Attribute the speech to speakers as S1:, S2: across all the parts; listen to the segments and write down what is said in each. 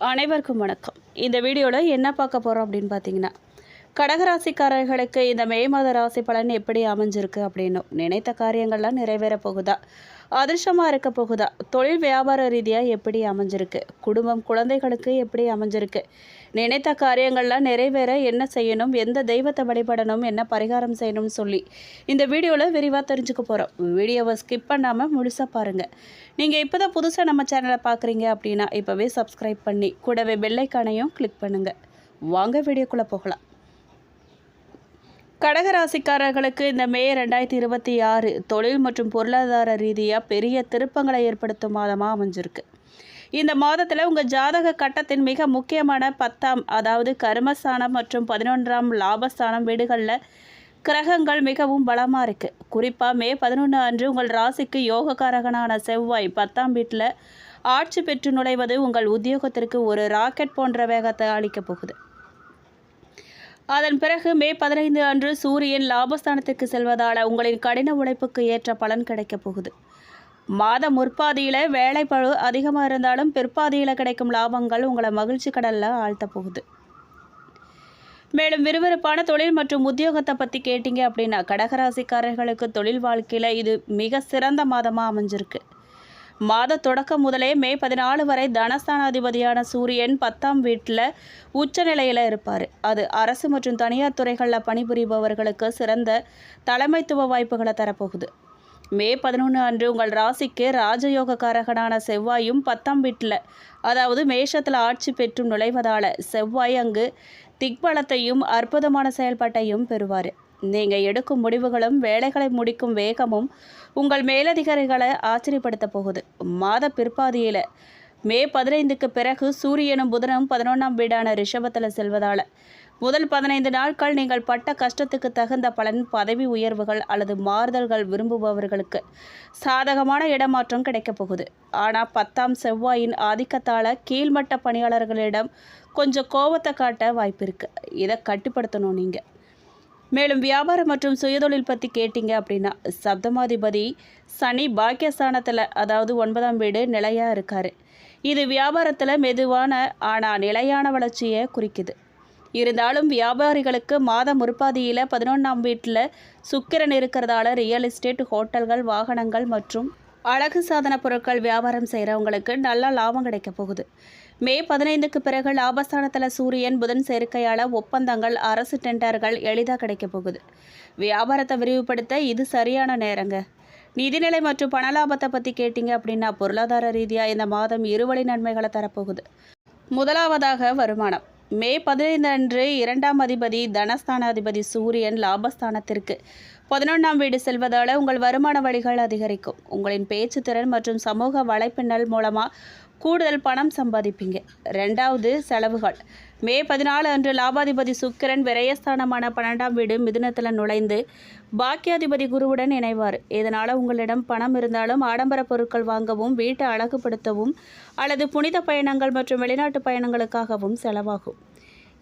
S1: அனைவருக்கும் வணக்கம். இந்த வீடியோவில் என்ன பார்க்க போகிறோம் அப்படின்னு பார்த்தீங்கன்னா, கடகராசிக்காரர்களுக்கு இந்த மே மாத ராசி பலன் எப்படி அமைஞ்சிருக்கு அப்படின்னும், நினைத்த காரியங்கள்லாம் நிறைவேற போகுதா, அதிர்ஷ்டமாக இருக்க போகுதா, தொழில் வியாபார ரீதியாக எப்படி அமைஞ்சிருக்கு, குடும்பம் குழந்தைகளுக்கு எப்படி அமைஞ்சிருக்கு, நினைத்த காரியங்கள்லாம் நிறைவேற என்ன செய்யணும், எந்த தெய்வத்தை வழிபடணும், என்ன பரிகாரம் செய்யணும்னு சொல்லி இந்த வீடியோவில் விரிவாக தெரிஞ்சுக்க போகிறோம். வீடியோவை ஸ்கிப் பண்ணாமல் முழுசாக பாருங்கள். நீங்கள் இப்போ தான் புதுசாக நம்ம சேனலை பார்க்குறீங்க அப்படின்னா இப்போவே சப்ஸ்கிரைப் பண்ணி கூடவே பெல்லைக்கானையும் கிளிக் பண்ணுங்கள். வாங்க வீடியோக்குள்ளே போகலாம். கடகராசிக்காரர்களுக்கு இந்த மே 2026 தொழில் மற்றும் பொருளாதார ரீதியாக பெரிய திருப்பங்களை ஏற்படுத்தும் மாதமாக அமைஞ்சிருக்கு. இந்த மாதத்தில் உங்கள் ஜாதக கட்டத்தின் மிக முக்கியமான 10ஆம், அதாவது கர்மஸ்தானம் மற்றும் 11ஆம் லாபஸ்தானம் வீடுகளில் கிரகங்கள் மிகவும் பலமாக இருக்குது. குறிப்பாக மே 11 அன்று உங்கள் ராசிக்கு யோகக்காரகனான செவ்வாய் 10ஆம் வீட்டில் ஆட்சி பெற்று நுழைவது உங்கள் உத்தியோகத்திற்கு ஒரு ராக்கெட் போன்ற வேகத்தை அளிக்கப் போகுது. அதன் பிறகு மே 15 அன்று சூரியன் லாபஸ்தானத்திற்கு செல்வதால் உங்களின் கடின உழைப்புக்கு ஏற்ற பலன் கிடைக்கப் போகுது. மாத முற்பாதியில் வேலைப்பளு அதிகமாக இருந்தாலும் பிற்பாதியில் கிடைக்கும் லாபங்கள் உங்களை மகிழ்ச்சி கடலில் ஆழ்த்த போகுது. மேலும் விறுவிறுப்பான தொழில் மற்றும் உத்தியோகத்தை பற்றி கேட்டிங்க அப்படின்னா, கடகராசிக்காரர்களுக்கு தொழில் வாழ்க்கையில் இது மிக சிறந்த மாதமாக அமைஞ்சிருக்கு. மாத தொடக்கம் முதலே மே 14 வரை தனஸ்தானாதிபதியான சூரியன் 10ஆம் வீட்டில் உச்ச நிலையில் இருப்பார். அது அரசு மற்றும் தனியார் துறைகளில் பணிபுரிபவர்களுக்கு சிறந்த தலைமைத்துவ வாய்ப்புகளை தரப்போகுது. மே 11 அன்று உங்கள் ராசிக்கு ராஜயோகக்காரகனான செவ்வாயும் 10ஆம் வீட்டில், அதாவது மேஷத்தில் ஆட்சி பெற்று நுழைவதால் செவ்வாய் அங்கு திக்பலத்தையும் அற்புதமான செயல்பாட்டையும் பெறுவார். நீங்கள் எடுக்கும் முடிவுகளும் வேலைகளை முடிக்கும் வேகமும் உங்கள் மேலதிகாரிகளை ஆச்சரியப்படுத்த போகுது. மாத பிற்பாதியில் மே 15க்கு பிறகு சூரியனும் புதனும் 11ஆம் வீடான ரிஷபத்தில் செல்வதால் முதல் 15 நாட்கள் நீங்கள் பட்ட கஷ்டத்துக்கு தகுந்த பலன், பதவி உயர்வுகள் அல்லது மாறுதல்கள் விரும்புபவர்களுக்கு சாதகமான இடமாற்றம் கிடைக்கப் போகுது. ஆனால் 10ஆம் செவ்வாயின் ஆதிக்கத்தால் கீழ்மட்ட பணியாளர்களிடம் கொஞ்சம் கோபத்தை காட்ட வாய்ப்பு இருக்குது. இதை கட்டுப்படுத்தணும் நீங்கள். மேலும் வியாபாரம் மற்றும் சுயதொழில் பற்றி கேட்டிங்க அப்படின்னா, சப்தமாதிபதி சனி பாக்கியஸ்தானத்தில், அதாவது 9ஆம் வீடு நிலையாக இருக்கார். இது வியாபாரத்தில் மெதுவான ஆனால் நிலையான வளர்ச்சியை குறிக்குது. இருந்தாலும் வியாபாரிகளுக்கு மாத முற்பாதியில் 11ஆம் வீட்டில் சுக்கிரன் இருக்கிறதால ரியல் எஸ்டேட், ஹோட்டல்கள், வாகனங்கள் மற்றும் அழகு சாதன பொருட்கள் வியாபாரம் செய்கிறவங்களுக்கு நல்ல லாபம் கிடைக்க போகுது. மே 15க்கு பிறகு லாபஸ்தானத்தில் சூரியன் புதன் சேர்க்கையால் ஒப்பந்தங்கள், அரசு டெண்டர்கள் எளிதாக கிடைக்க போகுது. வியாபாரத்தை விரிவுபடுத்த இது சரியான நேரங்க. நிதிநிலை மற்றும் பணலாபத்தை பற்றி கேட்டிங்க அப்படின்னா, பொருளாதார ரீதியாக இந்த மாதம் இருவழி நன்மைகளை தரப்போகுது. முதலாவதாக வருமானம். மே 15 அன்று 2ஆம் அதிபதி தனஸ்தானாதிபதி சூரியன் லாபஸ்தானத்திற்கு 11ஆம் வீடு செல்வதால் உங்கள் வருமான வழிகள் அதிகரிக்கும். உங்களின் பேச்சு திறன் மற்றும் சமூக வலைப்பின்னல் மூலமாக கூடுதல் பணம் சம்பாதிப்பீங்க. 2வது செலவுகள். மே 14 அன்று லாபாதிபதி சுக்கிரன் விரயஸ்தானமான 12ஆம் வீடு மிதுனத்தில் நுழைந்து பாக்கியாதிபதி குருவுடன் இணைவார். இதனால் உங்களிடம் பணம் இருந்தாலும் ஆடம்பர பொருட்கள் வாங்கவும், வீட்டை அழகுபடுத்தவும் அல்லது புனித பயணங்கள் மற்றும் வெளிநாட்டு பயணங்களுக்காகவும் செலவாகும்.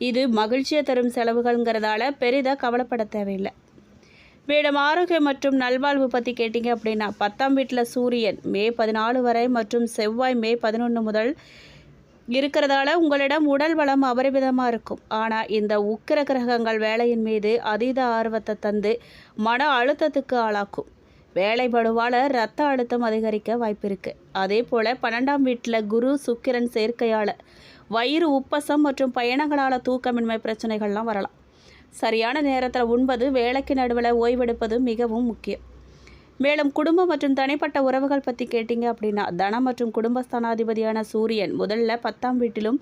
S1: இது மகிழ்ச்சியை தரும் செலவுகள்ங்கிறதால பெரிதாக கவலைப்பட தேவையில்லை. மேலும் ஆரோக்கியம் மற்றும் நல்வாழ்வு பற்றி கேட்டிங்க அப்படின்னா, 10ஆம் வீட்டில் சூரியன் மே 14 வரை மற்றும் செவ்வாய் மே 11 முதல் இருக்கிறதால உங்களிடம் உடல் வளம் அபரிமிதமாக இருக்கும். ஆனால் இந்த உக்கிர கிரகங்கள் வேலையின் மீது அதீத ஆர்வத்தை தந்து மன அழுத்தத்துக்கு ஆளாக்கும். வேலைப்படுவால் இரத்த அழுத்தம் அதிகரிக்க வாய்ப்பு இருக்குது. அதே போல் 12ஆம் வீட்டில் குரு சுக்கிரன் சேர்க்கையால் வயிறு உப்பசம் மற்றும் பயணங்களால் தூக்கமின்மை பிரச்சனைகள்லாம் வரலாம். சரியான நேரத்தில் உண்பது, வேலைக்கு நடுவில் ஓய்வெடுப்பது மிகவும் முக்கியம். மேலும் குடும்பம் மற்றும் தனிப்பட்ட உறவுகள் பற்றி கேட்டிங்க அப்படின்னா, தனம் மற்றும் குடும்பஸ்தானாதிபதியான சூரியன் முதல்ல 10ஆம் வீட்டிலும்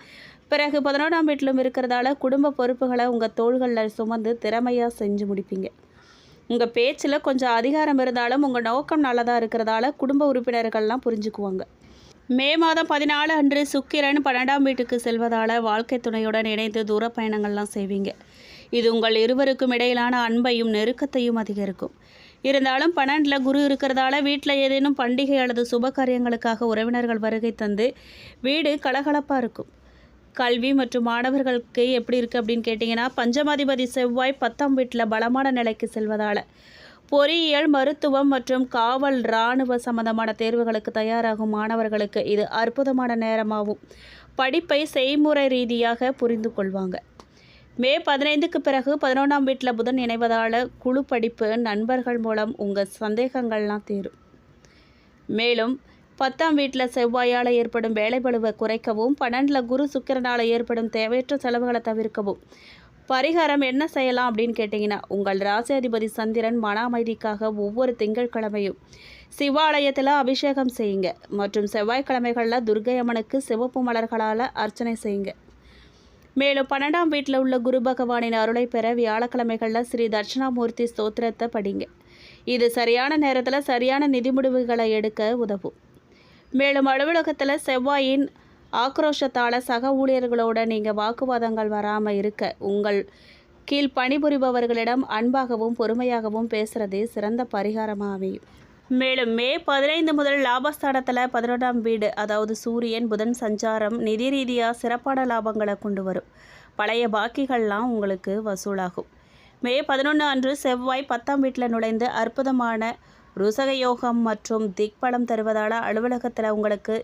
S1: பிறகு 11ஆம் வீட்டிலும் இருக்கிறதால குடும்ப பொறுப்புகளை உங்கள் தோள்களில் சுமந்து திறமையாக செஞ்சு முடிப்பீங்க. உங்கள் பேச்சில் கொஞ்சம் அதிகாரம் இருந்தாலும் உங்கள் நோக்கம் நல்லதாக இருக்கிறதால குடும்ப உறுப்பினர்கள்லாம் புரிஞ்சுக்குவாங்க. மே மாதம் 14 அன்று சுக்கிரன் 12ஆம் வீட்டுக்கு செல்வதால் வாழ்க்கை துணையுடன் இணைந்து தூர பயணங்கள்லாம் செய்வீங்க. இது உங்கள் இருவருக்கும் இடையிலான அன்பையும் நெருக்கத்தையும் அதிகரிக்கும். இருந்தாலும் 12ல் குரு இருக்கிறதால வீட்டில் ஏதேனும் பண்டிகை அல்லது சுப காரியங்களுக்காக உறவினர்கள் வருகை தந்து வீடு கலகலப்பாக இருக்கும். கல்வி மற்றும் மாணவர்களுக்கு எப்படி இருக்குது அப்படின்னு கேட்டிங்கன்னா, பஞ்சமாதிபதி செவ்வாய் 10ஆம் வீட்டில் பலமான நிலைக்கு செல்வதால் பொறியியல், மருத்துவம் மற்றும் காவல், இராணுவ சம்பந்தமான தேர்வுகளுக்கு தயாராகும் மாணவர்களுக்கு இது அற்புதமான நேரமாகும். படிப்பை செய்முறை ரீதியாக புரிந்து கொள்வாங்க. மே 15க்கு பிறகு 11ஆம் வீட்டில் புதன் இணைவதால் குழு படிப்பு நண்பர்கள் மூலம் உங்கள் சந்தேகங்கள்லாம் தீரும். மேலும் 10ஆம் வீட்டில் செவ்வாயால் ஏற்படும் வேலைப்பளுவை குறைக்கவும் 12ல் குரு சுக்கிரனால் ஏற்படும் தேவையற்ற செலவுகளை தவிர்க்கவும் பரிகாரம் என்ன செய்யலாம் அப்படின்னு கேட்டிங்கன்னா, உங்கள் ராசியாதிபதி சந்திரன் மன அமைதிக்காக ஒவ்வொரு திங்கட்கிழமையும் சிவாலயத்தில் அபிஷேகம் செய்யுங்க மற்றும் செவ்வாய்க்கிழமைகளில் துர்க்கை அம்மனுக்கு சிவப்பு மலர்களால் அர்ச்சனை செய்யுங்க. மேலும் 12ஆம் வீட்டில் உள்ள குரு பகவானின் அருளை பெற வியாழக்கிழமைகளில் ஸ்ரீ தட்சிணாமூர்த்தி ஸ்தோத்திரத்தை படிங்க. இது சரியான நேரத்தில் சரியான நிதி முடிவுகளை எடுக்க உதவும். மேலும் அலுவலகத்தில் செவ்வாயின் ஆக்ரோஷத்தால் சக ஊழியர்களோட நீங்கள் வாக்குவாதங்கள் வராமல் இருக்க உங்கள் கீழ் பணிபுரிபவர்களிடம் அன்பாகவும் பொறுமையாகவும் பேசுகிறதே சிறந்த பரிகாரமாக அமையும். மேலும் மே 15 முதல் லாபஸ்தானத்தில் 11ஆம் வீடு அதாவது சூரியன் புதன் சஞ்சாரம் நிதி ரீதியாக சிறப்பான லாபங்களை கொண்டு வரும். பழைய பாக்கிகள்லாம் உங்களுக்கு வசூலாகும். மே 11 அன்று செவ்வாய் 10ஆம் வீட்டில் நுழைந்து அற்புதமான ருசக யோகம் மற்றும் திக்பலம் தருவதால் அலுவலகத்தில் உங்களுக்கு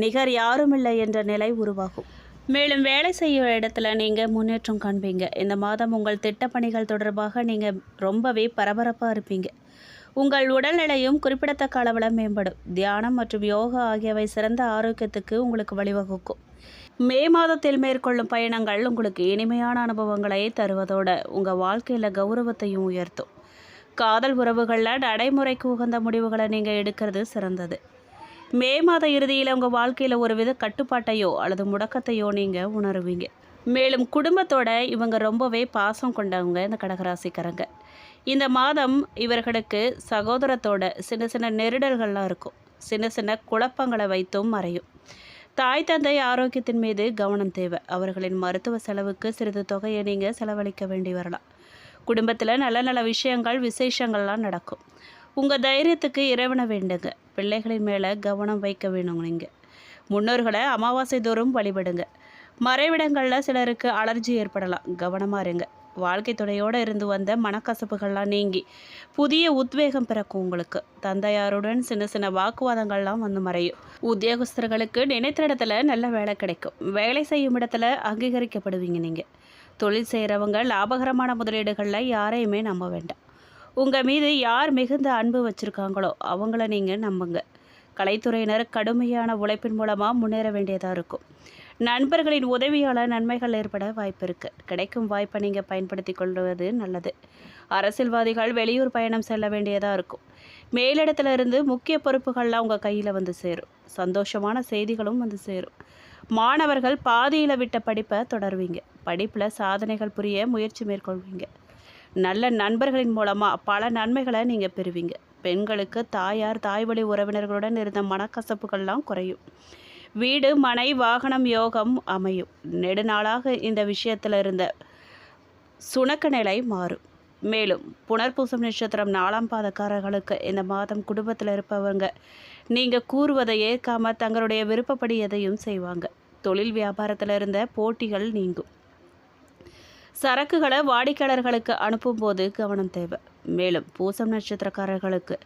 S1: நிகர் யாருமில்லை என்ற நிலை உருவாகும். மேலும் வேலை செய்யும் இடத்துல நீங்கள் முன்னேற்றம் காண்பீங்க. இந்த மாதம் உங்கள் திட்டப்பணிகள் தொடர்பாக நீங்கள் ரொம்பவே பரபரப்பாக இருப்பீங்க. உங்கள் உடல்நிலையும் குறிப்பிடத்தக்க அளவில் மேம்படும். தியானம் மற்றும் யோகா ஆகியவை சிறந்த ஆரோக்கியத்துக்கு உங்களுக்கு வழிவகுக்கும். மே மாதத்தில் மேற்கொள்ளும் பயணங்கள் உங்களுக்கு இனிமையான அனுபவங்களை தருவதோடு உங்கள் வாழ்க்கையில் கௌரவத்தையும் உயர்த்தும். காதல் உறவுகளில் நடைமுறைக்கு உகந்த முடிவுகளை நீங்கள் எடுக்கிறது சிறந்தது. மே மாத இறுதியில் உங்கள் வாழ்க்கையில் ஒருவித கட்டுப்பாட்டையோ அல்லது முடக்கத்தையோ நீங்கள் உணருவீங்க. மேலும் குடும்பத்தோட இவங்க ரொம்பவே பாசம் கொண்டவங்க இந்த கடகராசிக்காரங்க. இந்த மாதம் இவர்களுக்கு சகோதரத்தோட சின்ன சின்ன நெருடல்கள்லாம் இருக்கும். சின்ன சின்ன குழப்பங்களை வைத்தும் மறையும். தாய் தந்தை ஆரோக்கியத்தின் மீது கவனம் தேவை. அவர்களின் மருத்துவ செலவுக்கு சிறிது தொகையை நீங்கள் செலவழிக்க வேண்டி வரலாம். குடும்பத்தில் நல்ல நல்ல விஷயங்கள் விசேஷங்கள்லாம் நடக்கும். உங்கள் தைரியத்துக்கு இறைவனை வேண்டுங்க. பிள்ளைகளின் மேலே கவனம் வைக்க வேணும். நீங்கள் முன்னோர்களை அமாவாசை தோறும் வழிபடுங்க. மறைவிடங்களில் சிலருக்கு அலர்ஜி ஏற்படலாம், கவனமாக இருங்க. வாழ்க்கை துணையோடு இருந்து வந்த மனக்கசப்புகள்லாம் நீங்கி புதிய உத்வேகம் பிறக்கும். உங்களுக்கு தந்தையாருடன் சின்ன சின்ன வாக்குவாதங்கள்லாம் வந்து மறையும். உத்தியோகஸ்தர்களுக்கு நினைத்த இடத்துல நல்ல வேலை கிடைக்கும். வேலை செய்யும் இடத்துல அங்கீகரிக்கப்படுவீங்க. நீங்கள் தொழில் செய்கிறவங்க லாபகரமான முதலீடுகளில் யாரையுமே நம்ப வேண்டாம். உங்கள் மீது யார் மிகுந்த அன்பு வச்சுருக்காங்களோ அவங்கள நீங்கள் நம்புங்க. கலைத்துறையினர் கடுமையான உழைப்பின் மூலமாக முன்னேற வேண்டியதாக இருக்கும். நண்பர்களின் உதவியால் நன்மைகள் ஏற்பட வாய்ப்பு இருக்குது. கிடைக்கும் வாய்ப்பை நீங்கள் பயன்படுத்தி கொள்வது நல்லது. அரசியல்வாதிகள் வெளியூர் பயணம் செல்ல வேண்டியதாக இருக்கும். மேலிடத்துல இருந்து முக்கிய பொறுப்புகள்லாம் உங்கள் கையில் வந்து சேரும். சந்தோஷமான செய்திகளும் வந்து சேரும். மாணவர்கள் பாதியில் விட்ட படிப்பை தொடருவீங்க. படிப்பில் சாதனைகள் புரிய முயற்சி மேற்கொள்வீங்க. நல்ல நண்பர்களின் மூலமாக பல நன்மைகளை நீங்கள் பெறுவீங்க. பெண்களுக்கு தாயார் தாய் வழி உறவினர்களுடன் இருந்த மனக்கசப்புகள்லாம் குறையும். வீடு மனை வாகனம் யோகம் அமையும். நெடுநாளாக இந்த விஷயத்தில் இருந்த சுணக்க நிலை மாறும். மேலும் புனர்பூசம் நட்சத்திரம் 4ஆம் பாதக்காரர்களுக்கு இந்த மாதம் குடும்பத்தில் இருப்பவங்க நீங்கள் கூறுவதை ஏற்காம தங்களுடைய விருப்பப்படி எதையும் செய்வாங்க. தொழில் வியாபாரத்தில் இருந்த போட்டிகள் நீங்கும். சரக்குகளை வாடிக்கையாளர்களுக்கு அனுப்பும்போது கவனம் தேவை. மேலும் பூசம் நட்சத்திரக்காரர்களுக்கு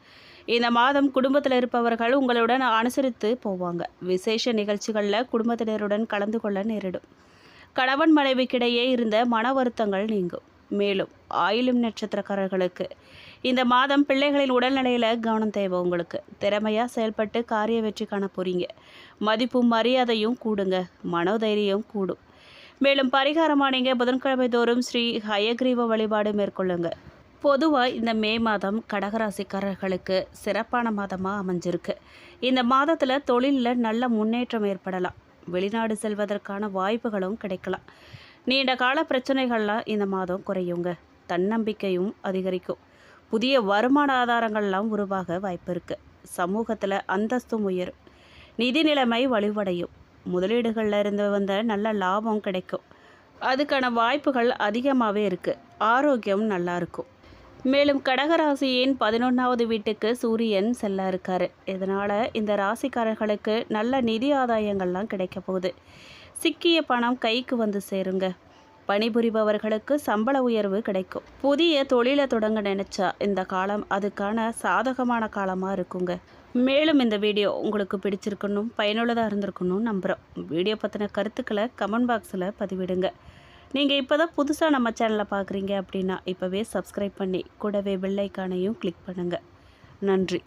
S1: இந்த மாதம் குடும்பத்தில் இருப்பவர்கள் உங்களுடன் அனுசரித்து போவாங்க. விசேஷ நிகழ்ச்சிகளில் குடும்பத்தினருடன் கலந்து கொள்ள நேரிடும். கணவன் மனைவிக்கிடையே இருந்த மன வருத்தங்கள் நீங்கும். மேலும் ஆயிலும் நட்சத்திரக்காரர்களுக்கு இந்த மாதம் பிள்ளைகளின் உடல்நிலையில் கவனம் தேவை. உங்களுக்கு திறமையாக செயல்பட்டு காரிய வெற்றி காண போகிறீங்க. மதிப்பும் மரியாதையும் கூடுங்க. மனோதைரியம் கூடும். மேலும் பரிகாரமாக நீங்கள் புதன்கிழமை தோறும் ஸ்ரீ ஹயக்ரீவ வழிபாடு மேற்கொள்ளுங்க. பொதுவாக இந்த மே மாதம் கடகராசிக்காரர்களுக்கு சிறப்பான மாதமாக அமைஞ்சிருக்கு. இந்த மாதத்தில் தொழிலில் நல்ல முன்னேற்றம் ஏற்படலாம். வெளிநாடு செல்வதற்கான வாய்ப்புகளும் கிடைக்கலாம். நீண்ட கால பிரச்சனைகள்லாம் இந்த மாதம் குறையுங்க. தன்னம்பிக்கையும் அதிகரிக்கும். புதிய வருமான ஆதாரங்கள்லாம் உருவாக வாய்ப்பு இருக்குது. சமூகத்தில் அந்தஸ்தும் உயரும். நிதி நிலைமை வலுவடையும். முதலீடுகளில் இருந்து வந்த நல்ல லாபம் கிடைக்கும். அதுக்கான வாய்ப்புகள் அதிகமாகவே இருக்குது. ஆரோக்கியம் நல்லா இருக்கும். மேலும் கடகராசியின் 11வது வீட்டுக்கு சூரியன் செல்ல இருக்காரு. இதனால் இந்த ராசிக்காரர்களுக்கு நல்ல நிதி ஆதாயங்கள்லாம் கிடைக்க போகுது. சிக்கிய பணம் கைக்கு வந்து சேருங்க. பணிபுரிபவர்களுக்கு சம்பள உயர்வு கிடைக்கும். புதிய தொழிலை தொடங்க நினைச்சா இந்த காலம் அதுக்கான சாதகமான காலமாக இருக்குங்க. மேலும் இந்த வீடியோ உங்களுக்கு பிடிச்சிருக்கணும், பயனுள்ளதாக இருந்திருக்கணும் நம்புகிறோம். வீடியோ பற்றின கருத்துக்களை கமெண்ட் பாக்ஸில் பதிவிடுங்க. நீங்கள் இப்போ தான் புதுசாக நம்ம சேனலை பார்க்குறீங்க அப்படின்னா இப்போவே சப்ஸ்கிரைப் பண்ணி கூடவே பெல் ஐக்கானையும் கிளிக் பண்ணுங்கள். நன்றி.